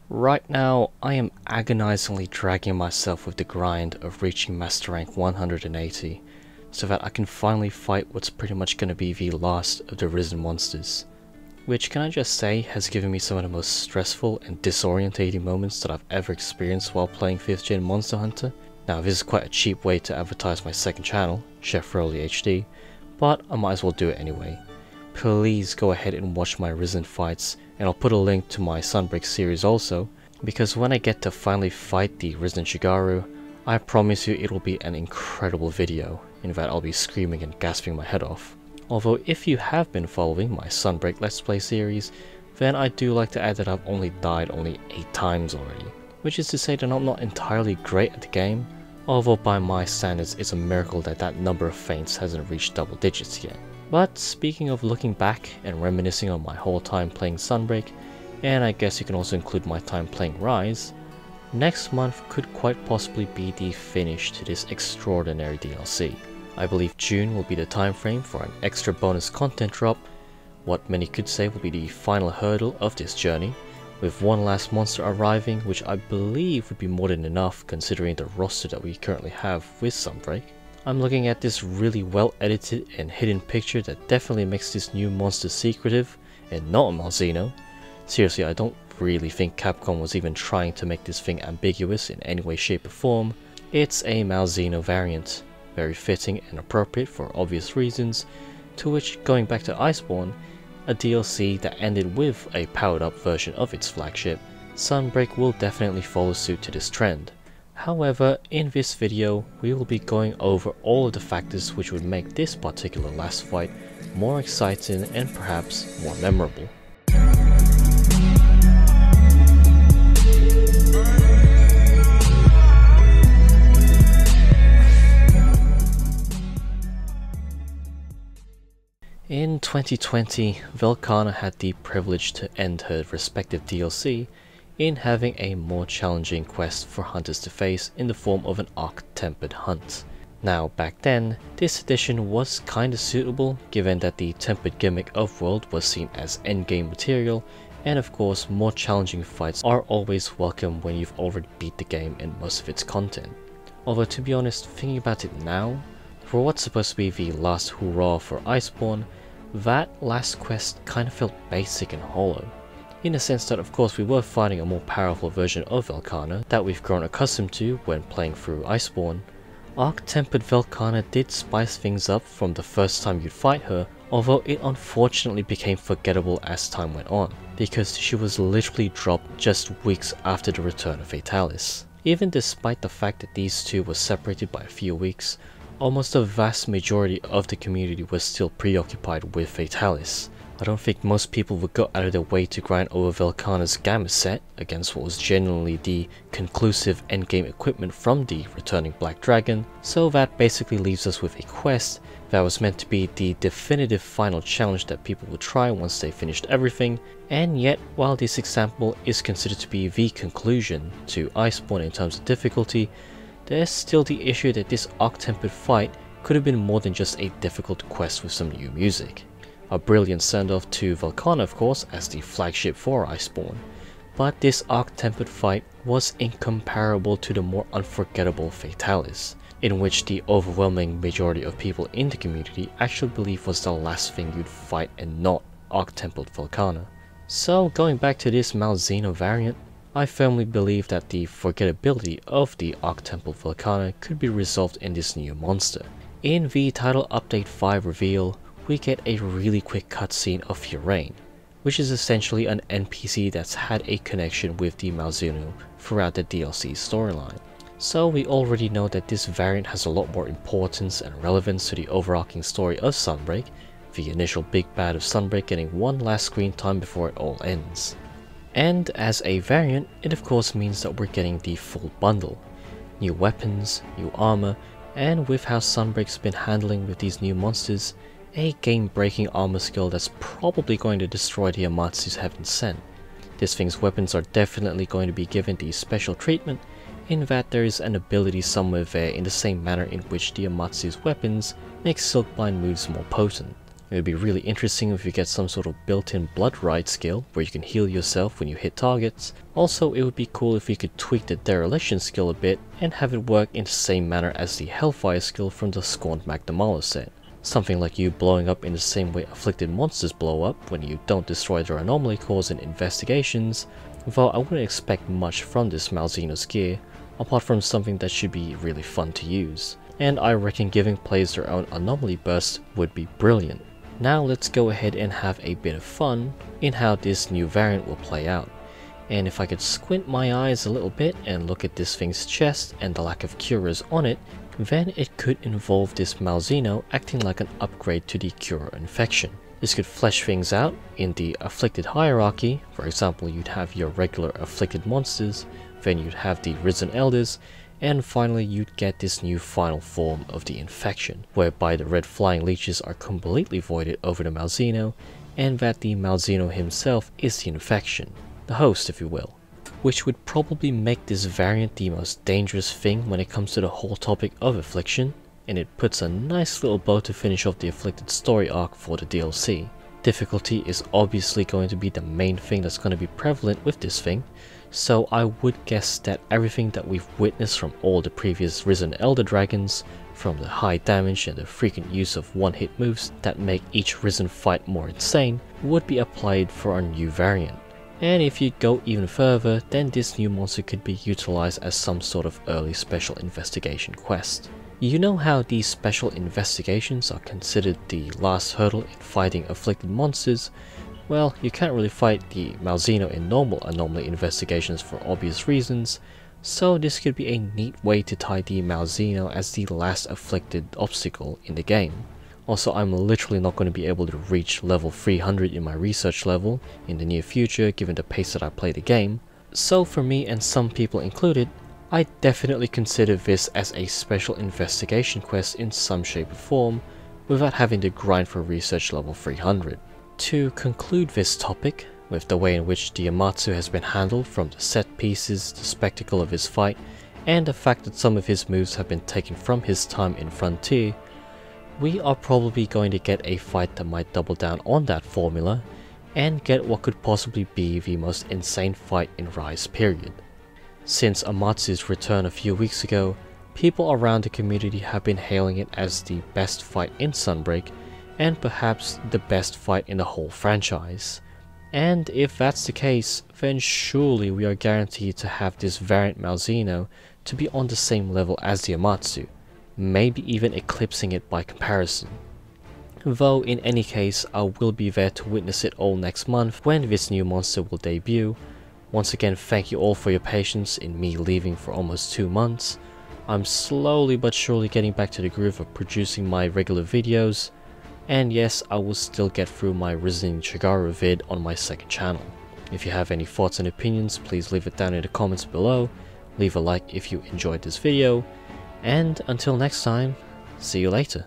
Right now, I am agonizingly dragging myself with the grind of reaching Master Rank 180, so that I can finally fight what's pretty much going to be the last of the risen monsters. Which, can I just say, has given me some of the most stressful and disorientating moments that I've ever experienced while playing 5th gen Monster Hunter. Now, this is quite a cheap way to advertise my second channel, Chef RoolandHD, but I might as well do it anyway. Please go ahead and watch my Risen fights, and I'll put a link to my Sunbreak series also, because when I get to finally fight the Risen Shigaru, I promise you it will be an incredible video, in that I'll be screaming and gasping my head off. Although if you have been following my Sunbreak Let's Play series, then I do like to add that I've only died 8 times already, which is to say that I'm not entirely great at the game, although by my standards it's a miracle that that number of faints hasn't reached double digits yet. But speaking of looking back and reminiscing on my whole time playing Sunbreak, and I guess you can also include my time playing Rise, next month could quite possibly be the finish to this extraordinary DLC. I believe June will be the time frame for an extra bonus content drop, what many could say will be the final hurdle of this journey, with one last monster arriving, which I believe would be more than enough considering the roster that we currently have with Sunbreak. I'm looking at this really well edited and hidden picture that definitely makes this new monster secretive and not a Malzeno. Seriously, I don't really think Capcom was even trying to make this thing ambiguous in any way, shape or form. It's a Malzeno Variant, very fitting and appropriate for obvious reasons, to which, going back to Iceborne, a DLC that ended with a powered up version of its flagship, Sunbreak will definitely follow suit to this trend. However, in this video, we will be going over all of the factors which would make this particular last fight more exciting and perhaps more memorable. In 2020, Velkhana had the privilege to end her respective DLC in having a more challenging quest for hunters to face in the form of an Arch-tempered hunt. Now back then, this edition was kinda suitable given that the tempered gimmick of world was seen as endgame material, and of course more challenging fights are always welcome when you've already beat the game in most of its content. Although to be honest, thinking about it now, for what's supposed to be the last hurrah for Iceborne, that last quest kinda felt basic and hollow. In the sense that of course we were fighting a more powerful version of Velkhana that we've grown accustomed to when playing through Iceborne, Arch-tempered Velkhana did spice things up from the first time you'd fight her, although it unfortunately became forgettable as time went on, because she was literally dropped just weeks after the return of Fatalis. Even despite the fact that these two were separated by a few weeks, almost the vast majority of the community was still preoccupied with Fatalis. I don't think most people would go out of their way to grind over Velkhana's Gamma set against what was genuinely the conclusive endgame equipment from the returning Black Dragon, so that basically leaves us with a quest that was meant to be the definitive final challenge that people would try once they finished everything, and yet while this example is considered to be the conclusion to Iceborne in terms of difficulty, there's still the issue that this Arch-tempered fight could have been more than just a difficult quest with some new music. A brilliant send-off to Velkhana of course as the flagship for Iceborne, but this Arch-tempered fight was incomparable to the more unforgettable Fatalis, in which the overwhelming majority of people in the community actually believe was the last thing you'd fight and not Arch-tempered Velkhana. So going back to this Malzeno Variant, I firmly believe that the forgettability of the Arch-tempered Velkhana could be resolved in this new monster. In the title update 5 reveal, we get a really quick cutscene of Furain, which is essentially an NPC that's had a connection with the Malzeno throughout the DLC storyline. So we already know that this variant has a lot more importance and relevance to the overarching story of Sunbreak, the initial big bad of Sunbreak getting one last screen time before it all ends. And as a variant, it of course means that we're getting the full bundle. New weapons, new armor, and with how Sunbreak's been handling with these new monsters, a game-breaking armor skill that's probably going to destroy the Amatsu's Heaven Sent. This thing's weapons are definitely going to be given the special treatment, in that there is an ability somewhere there in the same manner in which the Amatsu's weapons make Silkbind moves more potent. It would be really interesting if you get some sort of built-in blood ride skill where you can heal yourself when you hit targets. Also, it would be cool if you could tweak the dereliction skill a bit and have it work in the same manner as the Hellfire skill from the Scorned Magdamala set. Something like you blowing up in the same way afflicted monsters blow up when you don't destroy their anomaly cores in investigations, though I wouldn't expect much from this Malzeno's gear, apart from something that should be really fun to use. And I reckon giving players their own anomaly burst would be brilliant. Now let's go ahead and have a bit of fun in how this new variant will play out. And if I could squint my eyes a little bit and look at this thing's chest and the lack of curers on it, then it could involve this Malzeno acting like an upgrade to the Curer Infection. This could flesh things out in the afflicted hierarchy. For example, you'd have your regular afflicted monsters, then you'd have the Risen Elders, and finally you'd get this new final form of the infection, whereby the red flying leeches are completely voided over the Malzeno, and that the Malzeno himself is the infection, the host if you will, which would probably make this variant the most dangerous thing when it comes to the whole topic of affliction, and it puts a nice little bow to finish off the afflicted story arc for the DLC. Difficulty is obviously going to be the main thing that's going to be prevalent with this thing, so I would guess that everything that we've witnessed from all the previous Risen Elder Dragons, from the high damage and the frequent use of one-hit moves that make each Risen fight more insane, would be applied for our new variant. And if you go even further, then this new monster could be utilized as some sort of early special investigation quest. You know how these special investigations are considered the last hurdle in fighting afflicted monsters? Well, you can't really fight the Malzeno in normal anomaly investigations for obvious reasons, so this could be a neat way to tie the Malzeno as the last afflicted obstacle in the game. Also, I'm literally not going to be able to reach level 300 in my research level in the near future given the pace that I play the game, so for me and some people included, I definitely consider this as a special investigation quest in some shape or form without having to grind for research level 300. To conclude this topic, with the way in which the Amatsu has been handled from the set pieces, the spectacle of his fight, and the fact that some of his moves have been taken from his time in Frontier, we are probably going to get a fight that might double down on that formula and get what could possibly be the most insane fight in Rise period. Since Amatsu's return a few weeks ago, people around the community have been hailing it as the best fight in Sunbreak, and perhaps the best fight in the whole franchise. And if that's the case, then surely we are guaranteed to have this variant Malzeno to be on the same level as the Amatsu, maybe even eclipsing it by comparison. Though in any case, I will be there to witness it all next month when this new monster will debut. Once again, thank you all for your patience in me leaving for almost 2 months. I'm slowly but surely getting back to the groove of producing my regular videos, and yes, I will still get through my Resident Chigara vid on my second channel. If you have any thoughts and opinions, please leave it down in the comments below, leave a like if you enjoyed this video, and until next time, see you later.